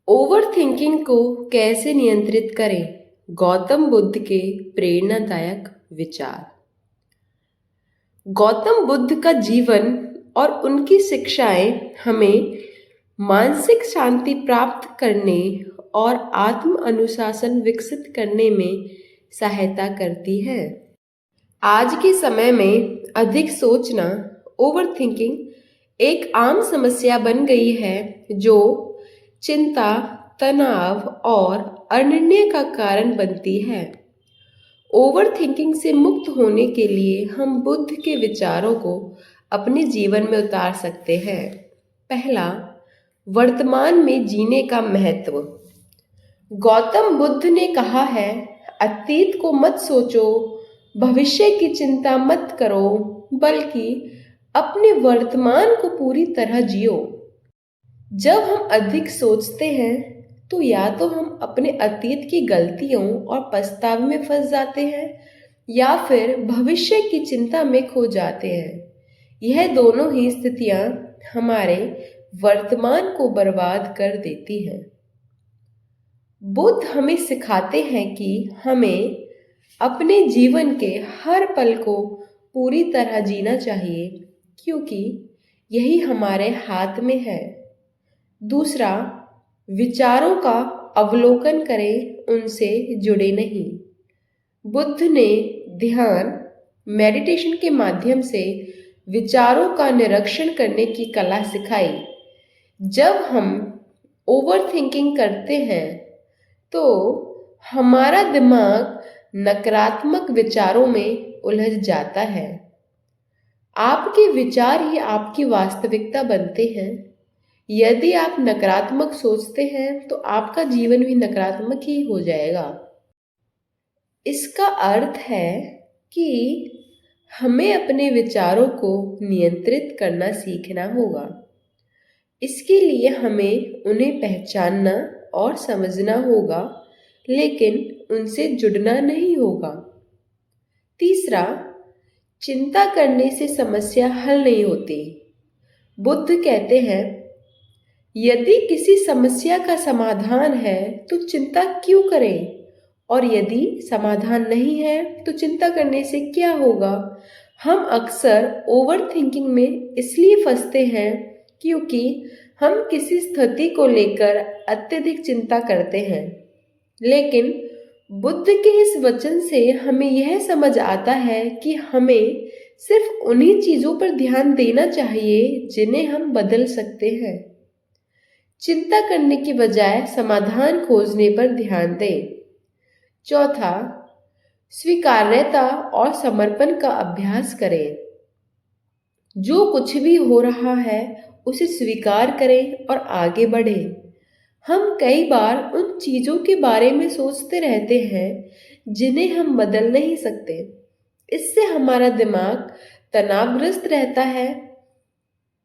Overthinking को कैसे नियंत्रित करें? गौतम बुद्ध के प्रेरणादायक विचार। गौतम बुद्ध का जीवन और उनकी शिक्षाएं हमें मानसिक शांति प्राप्त करने और आत्म अनुशासन विकसित करने में सहायता करती है। आज के समय में अधिक सोचना, ओवरथिंकिंग, एक आम समस्या बन गई है जो चिंता, तनाव और अनिर्णय का कारण बनती है। ओवरथिंकिंग से मुक्त होने के लिए हम बुद्ध के विचारों को अपने जीवन में उतार सकते हैं। पहला, वर्तमान में जीने का महत्व। गौतम बुद्ध ने कहा है, अतीत को मत सोचो, भविष्य की चिंता मत करो, बल्कि अपने वर्तमान को पूरी तरह जियो। जब हम अधिक सोचते हैं तो या तो हम अपने अतीत की गलतियों और पछतावे में फंस जाते हैं या फिर भविष्य की चिंता में खो जाते हैं। यह दोनों ही स्थितियां हमारे वर्तमान को बर्बाद कर देती हैं। बुद्ध हमें सिखाते हैं कि हमें अपने जीवन के हर पल को पूरी तरह जीना चाहिए, क्योंकि यही हमारे हाथ में है। दूसरा, विचारों का अवलोकन करें, उनसे जुड़े नहीं। बुद्ध ने ध्यान, मेडिटेशन के माध्यम से विचारों का निरीक्षण करने की कला सिखाई। जब हम ओवरथिंकिंग करते हैं तो हमारा दिमाग नकारात्मक विचारों में उलझ जाता है। आपके विचार ही आपकी वास्तविकता बनते हैं। यदि आप नकारात्मक सोचते हैं तो आपका जीवन भी नकारात्मक ही हो जाएगा। इसका अर्थ है कि हमें अपने विचारों को नियंत्रित करना सीखना होगा। इसके लिए हमें उन्हें पहचानना और समझना होगा, लेकिन उनसे जुड़ना नहीं होगा। तीसरा, चिंता करने से समस्या हल नहीं होती। बुद्ध कहते हैं, यदि किसी समस्या का समाधान है तो चिंता क्यों करें, और यदि समाधान नहीं है तो चिंता करने से क्या होगा। हम अक्सर ओवरथिंकिंग में इसलिए फंसते हैं क्योंकि हम किसी स्थिति को लेकर अत्यधिक चिंता करते हैं। लेकिन बुद्ध के इस वचन से हमें यह समझ आता है कि हमें सिर्फ उन्हीं चीजों पर ध्यान देना चाहिए जिन्हें हम बदल सकते हैं। चिंता करने की बजाय समाधान खोजने पर ध्यान दें। चौथा, स्वीकार्यता और समर्पण का अभ्यास करें। जो कुछ भी हो रहा है उसे स्वीकार करें और आगे बढ़ें। हम कई बार उन चीजों के बारे में सोचते रहते हैं जिन्हें हम बदल नहीं सकते। इससे हमारा दिमाग तनावग्रस्त रहता है।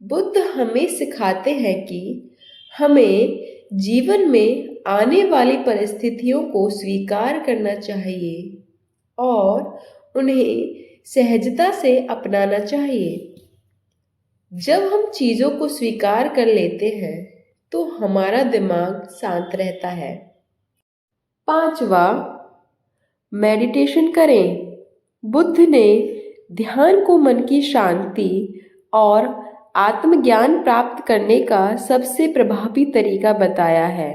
बुद्ध हमें सिखाते हैं कि हमें जीवन में आने वाली परिस्थितियों को स्वीकार करना चाहिए और उन्हें सहजता से अपनाना चाहिए। जब हम चीजों को स्वीकार कर लेते हैं तो हमारा दिमाग शांत रहता है। पांचवा, मेडिटेशन करें। बुद्ध ने ध्यान को मन की शांति और आत्मज्ञान प्राप्त करने का सबसे प्रभावी तरीका बताया है।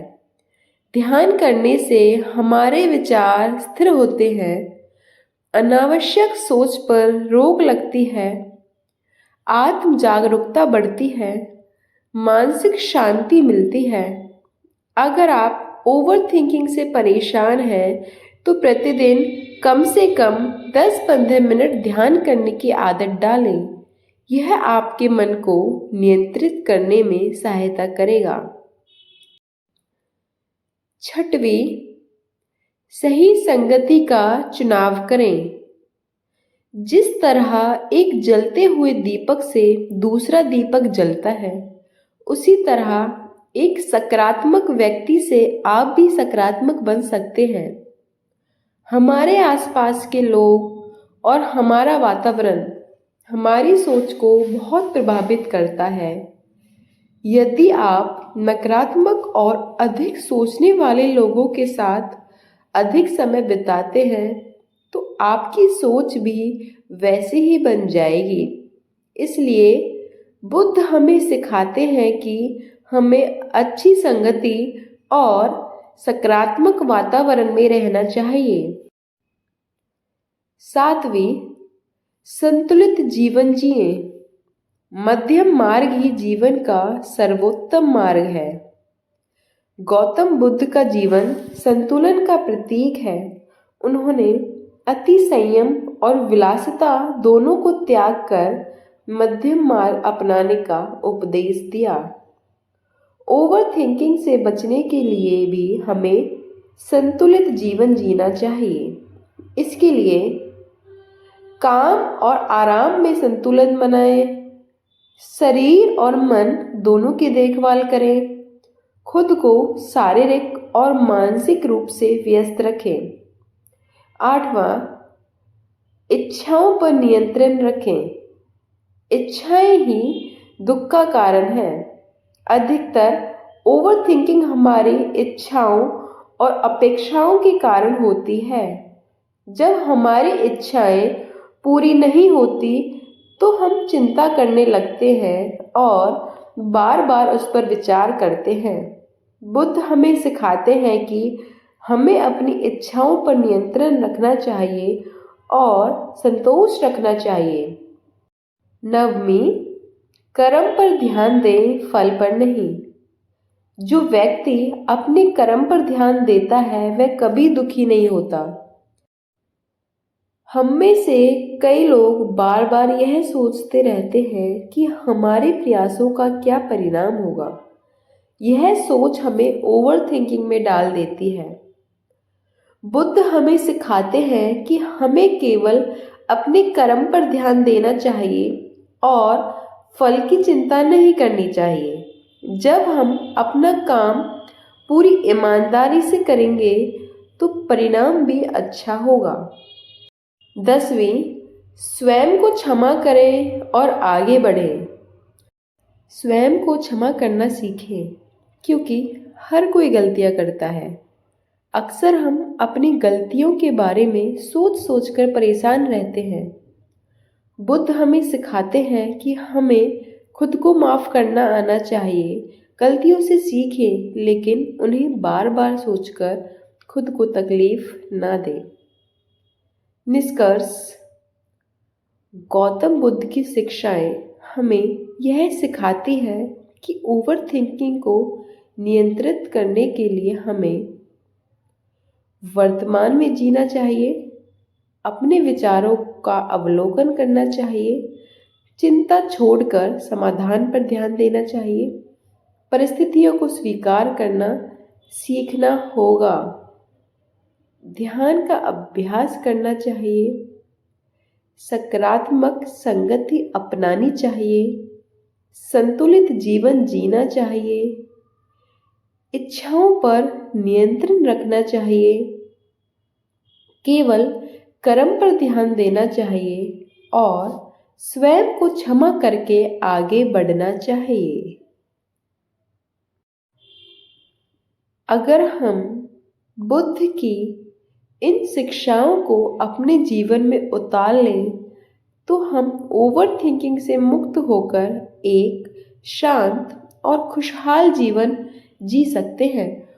ध्यान करने से हमारे विचार स्थिर होते हैं, अनावश्यक सोच पर रोक लगती है, आत्म जागरूकता बढ़ती है, मानसिक शांति मिलती है। अगर आप ओवरथिंकिंग से परेशान हैं तो प्रतिदिन कम से कम 10-15 मिनट ध्यान करने की आदत डालें। यह आपके मन को नियंत्रित करने में सहायता करेगा। छठवीं, सही संगति का चुनाव करें। जिस तरह एक जलते हुए दीपक से दूसरा दीपक जलता है, उसी तरह एक सकारात्मक व्यक्ति से आप भी सकारात्मक बन सकते हैं। हमारे आसपास के लोग और हमारा वातावरण हमारी सोच को बहुत प्रभावित करता है। यदि आप नकारात्मक और अधिक सोचने वाले लोगों के साथ अधिक समय बिताते हैं तो आपकी सोच भी वैसी ही बन जाएगी। इसलिए बुद्ध हमें सिखाते हैं कि हमें अच्छी संगति और सकारात्मक वातावरण में रहना चाहिए। सातवीं, संतुलित जीवन जिए। मध्यम मार्ग ही जीवन का सर्वोत्तम मार्ग है। गौतम बुद्ध का जीवन संतुलन का प्रतीक है। उन्होंने अति संयम और विलासिता दोनों को त्याग कर मध्यम मार्ग अपनाने का उपदेश दिया। ओवर थिंकिंग से बचने के लिए भी हमें संतुलित जीवन जीना चाहिए। इसके लिए काम और आराम में संतुलन बनाएं, शरीर और मन दोनों की देखभाल करें, खुद को शारीरिक और मानसिक रूप से व्यस्त रखें। आठवां, इच्छाओं पर नियंत्रण रखें। इच्छाएं ही दुख का कारण है। अधिकतर ओवर थिंकिंग हमारी इच्छाओं और अपेक्षाओं के कारण होती है। जब हमारी इच्छाएं पूरी नहीं होती तो हम चिंता करने लगते हैं और बार बार उस पर विचार करते हैं। बुद्ध हमें सिखाते हैं कि हमें अपनी इच्छाओं पर नियंत्रण रखना चाहिए और संतोष रखना चाहिए। नवमीं, कर्म पर ध्यान दें, फल पर नहीं। जो व्यक्ति अपने कर्म पर ध्यान देता है वह कभी दुखी नहीं होता। हम में से कई लोग बार बार यह सोचते रहते हैं कि हमारे प्रयासों का क्या परिणाम होगा। यह सोच हमें ओवर थिंकिंग में डाल देती है। बुद्ध हमें सिखाते हैं कि हमें केवल अपने कर्म पर ध्यान देना चाहिए और फल की चिंता नहीं करनी चाहिए। जब हम अपना काम पूरी ईमानदारी से करेंगे तो परिणाम भी अच्छा होगा। 10वीं, स्वयं को क्षमा करें और आगे बढ़ें। स्वयं को क्षमा करना सीखें क्योंकि हर कोई गलतियां करता है। अक्सर हम अपनी गलतियों के बारे में सोच सोचकर परेशान रहते हैं। बुद्ध हमें सिखाते हैं कि हमें खुद को माफ़ करना आना चाहिए। गलतियों से सीखें लेकिन उन्हें बार बार सोचकर खुद को तकलीफ ना दें। निष्कर्ष, गौतम बुद्ध की शिक्षाएं हमें यह सिखाती है कि ओवर थिंकिंग को नियंत्रित करने के लिए हमें वर्तमान में जीना चाहिए, अपने विचारों का अवलोकन करना चाहिए, चिंता छोड़कर समाधान पर ध्यान देना चाहिए, परिस्थितियों को स्वीकार करना सीखना होगा, ध्यान का अभ्यास करना चाहिए, सकारात्मक संगति अपनानी चाहिए, संतुलित जीवन जीना चाहिए, इच्छाओं पर नियंत्रण रखना चाहिए, केवल कर्म पर ध्यान देना चाहिए और स्वयं को क्षमा करके आगे बढ़ना चाहिए। अगर हम बुद्ध की इन शिक्षाओं को अपने जीवन में उतार लें तो हम ओवर थिंकिंग से मुक्त होकर एक शांत और खुशहाल जीवन जी सकते हैं।